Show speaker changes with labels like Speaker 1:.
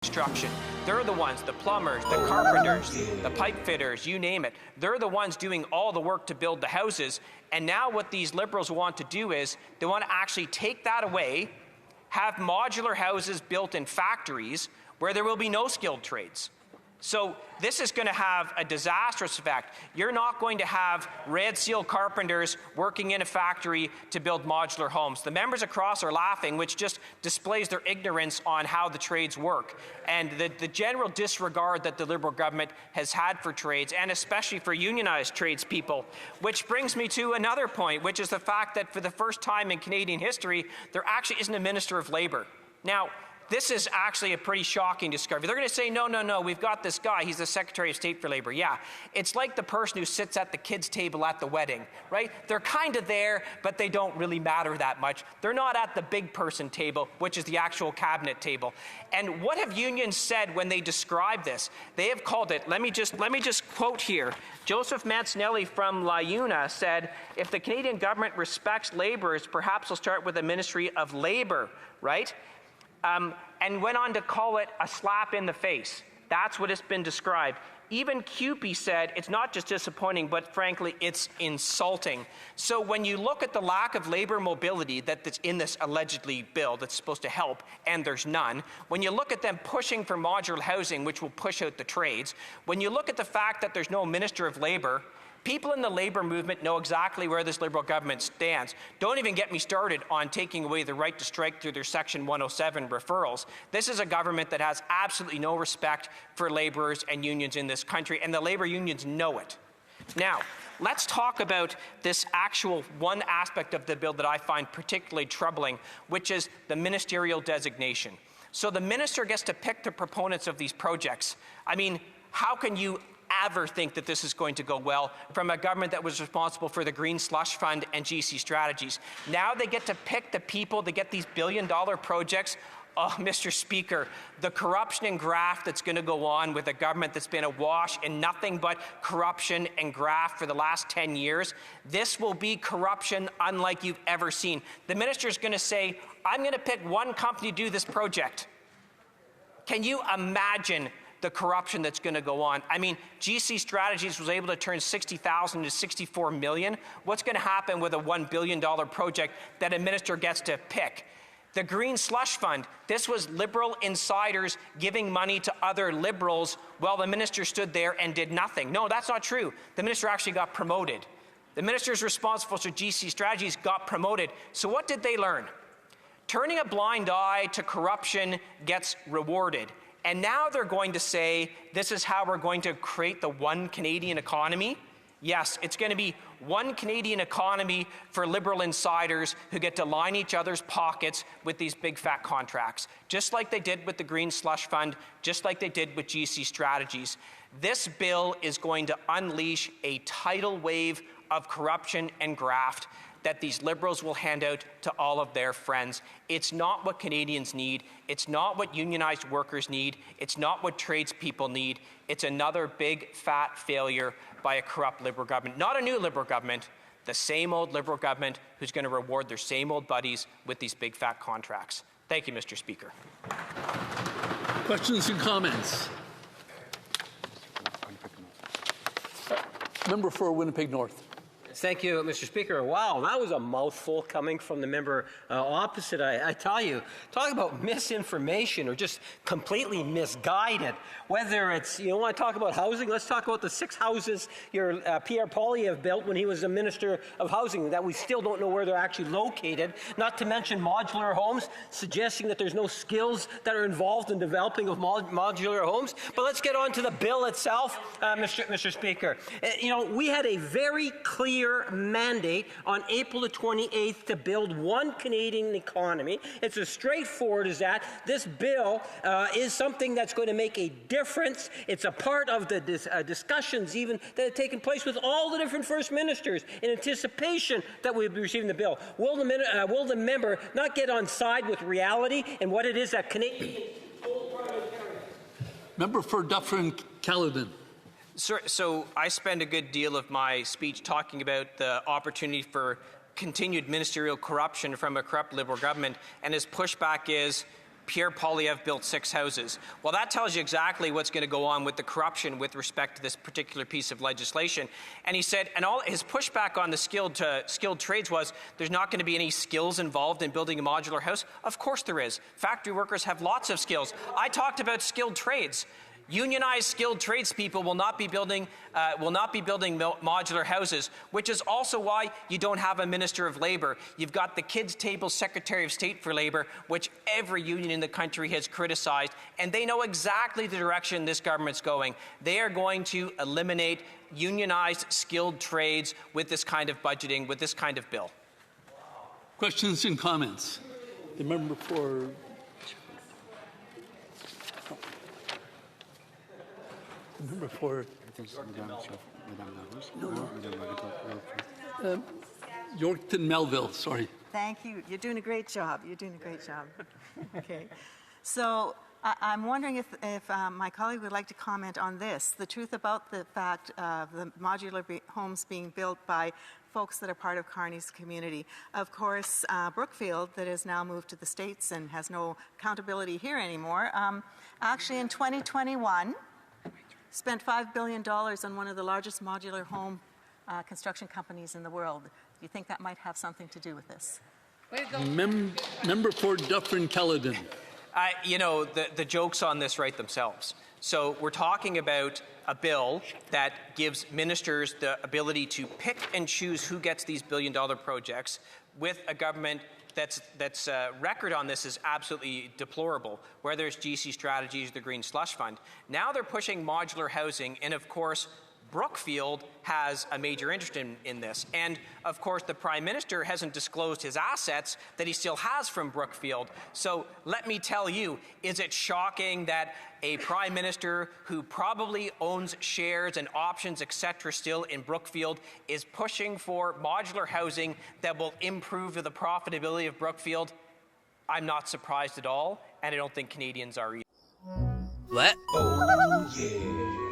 Speaker 1: construction. They're the ones, the plumbers, the carpenters, the pipe fitters, you name it. They're the ones doing all the work to build the houses. And now what these Liberals want to do is they want to actually take that away, have modular houses built in factories where there will be no skilled trades. So this is going to have a disastrous effect. You're not going to have red seal carpenters working in a factory to build modular homes. The members across are laughing, which just displays their ignorance on how the trades work and the general disregard that the Liberal government has had for trades, and especially for unionized tradespeople. Which brings me to another point, which is the fact that for the first time in Canadian history, there actually isn't a Minister of Labour. Now, this is actually a pretty shocking discovery. They're going to say, no, no, no, we've got this guy. He's the Secretary of State for Labour. Yeah, it's like the person who sits at the kids' table at the wedding, right? They're kind of there, but they don't really matter that much. They're not at the big person table, which is the actual cabinet table. And what have unions said when they describe this? They have called it, let me just quote here. Joseph Mancinelli from La Una said, if the Canadian government respects labourers, perhaps they'll start with a Ministry of Labour, right? And went on to call it a slap in the face. That's what it's been described. Even Cpac said it's not just disappointing, but frankly, it's insulting. So when you look at the lack of labour mobility that's in this allegedly bill that's supposed to help, and there's none, when you look at them pushing for modular housing, which will push out the trades, when you look at the fact that there's no Minister of Labour, people in the labour movement know exactly where this Liberal government stands. Don't even get me started on taking away the right to strike through their Section 107 referrals. This is a government that has absolutely no respect for labourers and unions in this country, and the labour unions know it. Now, let's talk about this actual one aspect of the bill that I find particularly troubling, which is the ministerial designation. So the minister gets to pick the proponents of these projects. I mean, how can you ever think that this is going to go well from a government that was responsible for the Green Slush Fund and GC strategies? Now they get to pick the people to get these billion-dollar projects. Oh, Mr. Speaker, the corruption and graft that's going to go on with a government that's been awash in nothing but corruption and graft for the last 10 years, this will be corruption unlike you've ever seen. The minister's going to say, I'm going to pick one company to do this project. Can you imagine the corruption that's going to go on? I mean, GC Strategies was able to turn 60,000 to 64 million. What's going to happen with a $1 billion project that a minister gets to pick? The Green Slush Fund, this was Liberal insiders giving money to other Liberals while the minister stood there and did nothing. No, that's not true. The minister actually got promoted. The ministers responsible for GC Strategies got promoted. So what did they learn? Turning a blind eye to corruption gets rewarded. And now they're going to say, this is how we're going to create the one Canadian economy. Yes, it's going to be one Canadian economy for Liberal insiders who get to line each other's pockets with these big fat contracts, just like they did with the Green Slush Fund, just like they did with GC Strategies. This bill is going to unleash a tidal wave of corruption and graft that these Liberals will hand out to all of their friends. It's not what Canadians need. It's not what unionized workers need. It's not what tradespeople need. It's another big fat failure by a corrupt Liberal government. Not a new Liberal government, the same old Liberal government who's going to reward their same old buddies with these big fat contracts. Thank you, Mr. Speaker.
Speaker 2: Questions and comments? Member for Winnipeg North.
Speaker 3: Thank you, Mr. Speaker. Wow, that was a mouthful coming from the member opposite. I tell you, talk about misinformation or just completely misguided. Whether it's, you want to talk about housing, let's talk about the 6 houses your Pierre Poilievre built when he was the Minister of Housing that we still don't know where they're actually located, not to mention modular homes, suggesting that there's no skills that are involved in developing of modular homes. But let's get on to the bill itself, Mr. Speaker. We had a very clear mandate on April the 28th to build one Canadian economy. It's as straightforward as that. This bill is something that's going to make a difference. It's a part of the discussions even that have taken place with all the different First Ministers in anticipation that we'll be receiving the bill. Will the member not get on side with reality and what it is that Canadians
Speaker 2: Member for Dufferin-Caledon.
Speaker 1: So I spend a good deal of my speech talking about the opportunity for continued ministerial corruption from a corrupt Liberal government, and his pushback is Pierre Poilievre built 6 houses. Well, that tells you exactly what's going to go on with the corruption with respect to this particular piece of legislation. And he said, and all his pushback on the skilled trades was, there's not going to be any skills involved in building a modular house. Of course there is. Factory workers have lots of skills. I talked about skilled trades. Unionized skilled tradespeople will not be building modular houses, which is also why you don't have a Minister of Labour. You've got the kids' table Secretary of State for Labour, which every union in the country has criticized, and they know exactly the direction this government's going. They are going to eliminate unionized skilled trades with this kind of budgeting, with this kind of bill.
Speaker 2: Questions and comments? The member for... Number 4, Yorkton Melville, sorry.
Speaker 4: Thank you. You're doing a great job. You're doing a great job. Okay. So I'm wondering if my colleague would like to comment on this, the truth about the fact of the modular homes being built by folks that are part of Carney's community. Of course, Brookfield, that has now moved to the States and has no accountability here anymore, actually in 2021, spent $5 billion on one of the largest modular home construction companies in the world. Do you think that might have something to do with this?
Speaker 2: Member for Dufferin-Caledon.
Speaker 1: You know, the jokes on this write themselves. So we're talking about a bill that gives ministers the ability to pick and choose who gets these billion-dollar projects, with a government that's record on this is absolutely deplorable, whether it's GC Strategies or the Green Slush Fund. Now they're pushing modular housing, and of course, Brookfield has a major interest in this. And of course, the Prime Minister hasn't disclosed his assets that he still has from Brookfield. So let me tell you, is it shocking that a Prime Minister who probably owns shares and options, etc., still in Brookfield is pushing for modular housing that will improve the profitability of Brookfield? I'm not surprised at all, and I don't think Canadians are either.
Speaker 5: Oh, yeah.